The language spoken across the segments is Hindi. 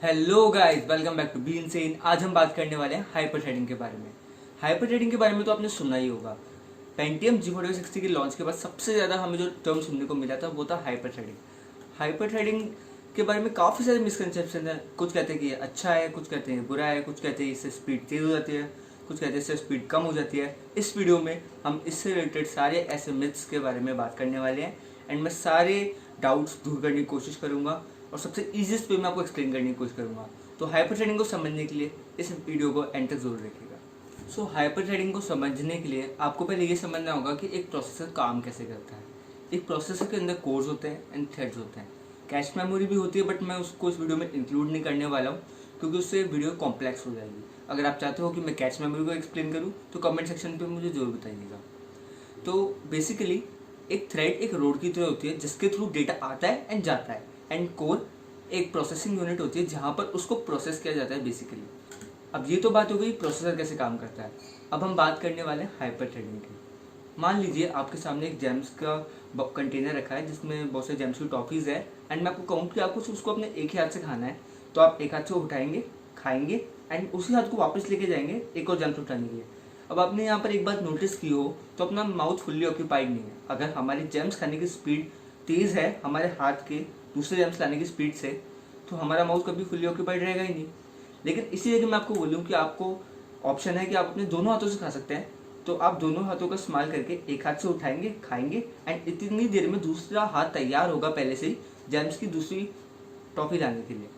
Hello guys, welcome back to be insane. आज हम बात करने वाले हैं हाइपर थ्रेडिंग के बारे में। हाइपर थ्रेडिंग के बारे में तो आपने सुना ही होगा। पेंटियम G4060 के लॉन्च के बाद सबसे ज़्यादा हमें जो टर्म सुनने को मिला था वो था हाइपर थ्रेडिंग। हाइपर थ्रेडिंग के बारे में काफ़ी सारे मिसकंसेप्शन है। कुछ कहते हैं कि ये अच्छा है, कुछ कहते हैं बुरा है, कुछ कहते हैं इससे स्पीड तेज़ हो जाती है, कुछ कहते हैं इससे स्पीड कम हो जाती है। इस वीडियो में हम इससे रिलेटेड सारे ऐसे मिथ्स के बारे में बात करने वाले हैं एंड मैं सारे डाउट्स दूर करने की कोशिश करूँगा और सबसे ईजीएस्ट वे में आपको एक्सप्लेन करने की कोशिश करूँगा। तो हाइपर थ्रेडिंग को समझने के लिए इस वीडियो को एंड तक जरूर रखिएगा। सो हाइपर थ्रेडिंग को समझने के लिए आपको पहले ये समझना होगा कि एक प्रोसेसर काम कैसे करता है। एक प्रोसेसर के अंदर कोर्स होते हैं एंड थ्रेड्स होते हैं। कैश मेमोरी भी होती है, बट मैं उसको इस वीडियो में इंक्लूड नहीं करने वाला हूँ क्योंकि उससे वीडियो कॉम्प्लेक्स हो जाएगी। अगर आप चाहते हो कि मैं कैश मेमोरी को एक्सप्लेन करूँ तो कमेंट सेक्शन पर मुझे जरूर बताइएगा। तो बेसिकली एक थ्रेड एक रोड की तरह होती है जिसके थ्रू डेटा आता है एंड जाता है, एंड कोर एक प्रोसेसिंग यूनिट होती है जहाँ पर उसको प्रोसेस किया जाता है बेसिकली। अब ये तो बात हो गई प्रोसेसर कैसे काम करता है। अब हम बात करने वाले हैं हाइपर थ्रेडिंग की। मान लीजिए आपके सामने एक जेम्स का कंटेनर रखा है जिसमें बहुत से जेम्स की टॉफीज़ है एंड मैं आपको कहूँ कि आपको उसको अपने एक ही हाथ से खाना है, तो आप एक हाथ से उठाएंगे, खाएंगे एंड उसी हाथ को वापस लेके जाएंगे एक और जेम्स उठाने के लिए। अब आपने यहाँ पर एक बात नोटिस की हो तो अपना माउथ फुल्ली ऑक्यूपाइड नहीं है। अगर हमारी जेम्स खाने की स्पीड तेज़ है हमारे हाथ के दूसरे जेम्स लाने की स्पीड से, तो हमारा माउथ कभी फुल्ली ऑक्यूपाइड रहेगा ही नहीं। लेकिन इसी जगह मैं आपको बोलूँ कि आपको ऑप्शन है कि आप अपने दोनों हाथों से खा सकते हैं, तो आप दोनों हाथों का इस्तेमाल करके एक हाथ से उठाएंगे, खाएंगे एंड इतनी देर में दूसरा हाथ तैयार होगा पहले से ही जेम्स की दूसरी टॉफी लाने के लिए।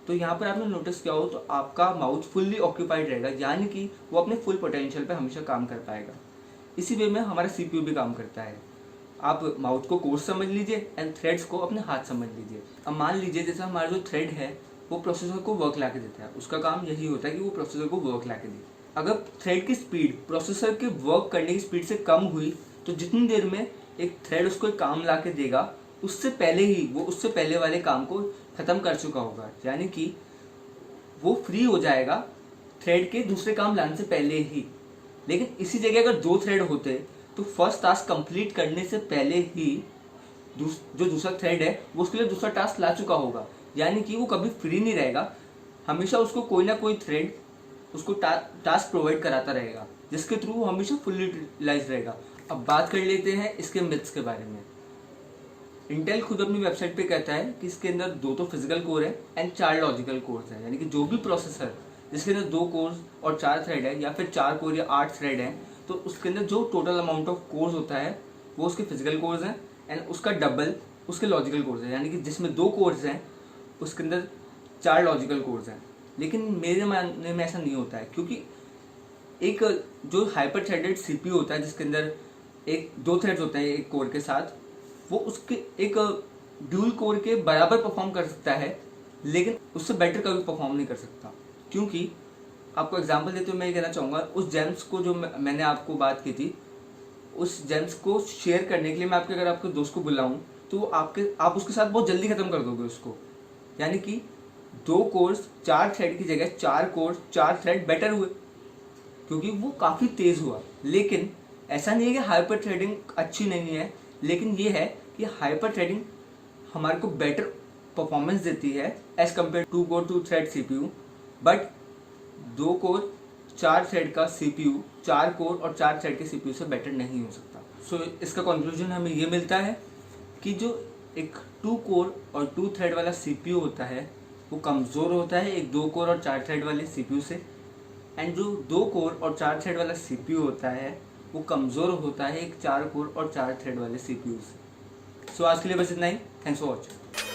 तो यहाँ पर आपने नोटिस किया हो तो आपका माउथ फुल्ली ऑक्यूपाइड रहेगा, यानी कि वो अपने फुल पोटेंशियल पे हमेशा काम कर पाएगा। इसी वे में हमारा सीपीयू भी काम करता है। आप माउथ को कोर्स समझ लीजिए एंड थ्रेड्स को अपने हाथ समझ लीजिए। अब मान लीजिए जैसे हमारा जो थ्रेड है वो प्रोसेसर को वर्क ला के देता है, उसका काम यही होता है कि वो प्रोसेसर को वर्क ला के दे। अगर थ्रेड की स्पीड प्रोसेसर के वर्क करने की स्पीड से कम हुई तो जितनी देर में एक थ्रेड उसको एक काम ला के देगा उससे पहले ही वो उससे पहले वाले काम को खत्म कर चुका होगा, यानी कि वो फ्री हो जाएगा थ्रेड के दूसरे काम लाने से पहले ही। लेकिन इसी जगह अगर दो थ्रेड होते तो फर्स्ट टास्क कंप्लीट करने से पहले ही जो दूसरा थ्रेड है वो उसके लिए दूसरा टास्क ला चुका होगा, यानी कि वो कभी फ्री नहीं रहेगा। हमेशा उसको कोई ना कोई थ्रेड उसको टास्क प्रोवाइड कराता रहेगा जिसके थ्रू वो हमेशा फुल्ली यूटिलाइज रहेगा। अब बात कर लेते हैं इसके मिथ्स के बारे में। इंटेल खुद अपनी वेबसाइट पे कहता है कि इसके अंदर दो तो फिजिकल कोर है एंड 4 लॉजिकल कोर्स है, यानी कि जो भी प्रोसेसर जिसके अंदर 2 कोर्स और 4 थ्रेड है या फिर 4 कोर या 8 थ्रेड है, तो उसके अंदर जो टोटल अमाउंट ऑफ कोर्स होता है वो उसके फिजिकल कोर्स हैं एंड उसका डबल उसके लॉजिकल कोर्स है, यानी कि जिसमें 2 कोर्स हैं उसके अंदर 4 लॉजिकल कोर्स हैं। लेकिन मेरे मानने में ऐसा नहीं होता है, क्योंकि एक जो हाइपर थ्रेडेड सीपीयू होता है जिसके अंदर एक 2 थ्रेड्स होते हैं एक कोर के साथ, वो उसके एक ड्यूल कोर के बराबर परफॉर्म कर सकता है लेकिन उससे बेटर कभी परफॉर्म नहीं कर सकता। क्योंकि आपको एग्जांपल देते हुए मैं ये कहना चाहूँगा, उस जेम्स को जो मैंने आपको बात की थी, उस जेम्स को शेयर करने के लिए मैं अगर आपके दोस्त को बुलाऊँ तो आप उसके साथ बहुत जल्दी ख़त्म कर दोगे उसको, यानी कि 2 कोर्स 4 थ्रेड की जगह 4 कोर्स 4 थ्रेड बेटर हुए क्योंकि वो काफ़ी तेज़ हुआ। लेकिन ऐसा नहीं है कि हाइपर थ्रेडिंग अच्छी नहीं है, लेकिन ये है कि हाइपर थ्रेडिंग हमारे को बेटर परफॉर्मेंस देती है as compare 2 core 2 thread CPU. But 2 core 4 thread का सीपीयू 4 कोर और 4 थ्रेड के सीपीयू से बेटर नहीं हो सकता। सो इसका कंक्लूजन हमें ये मिलता है कि जो एक 2 कोर और 2 थ्रेड वाला सीपीयू होता है वो कमज़ोर होता है एक 2 कोर और 4 थ्रेड वाले सीपीयू से, एंड जो 2 कोर और 4 थ्रेड वाला सीपीयू होता है वो कमज़ोर होता है एक 4 कोर और 4 थ्रेड वाले सीपीयू से। सो आज के लिए बस इतना ही। Thanks for watching.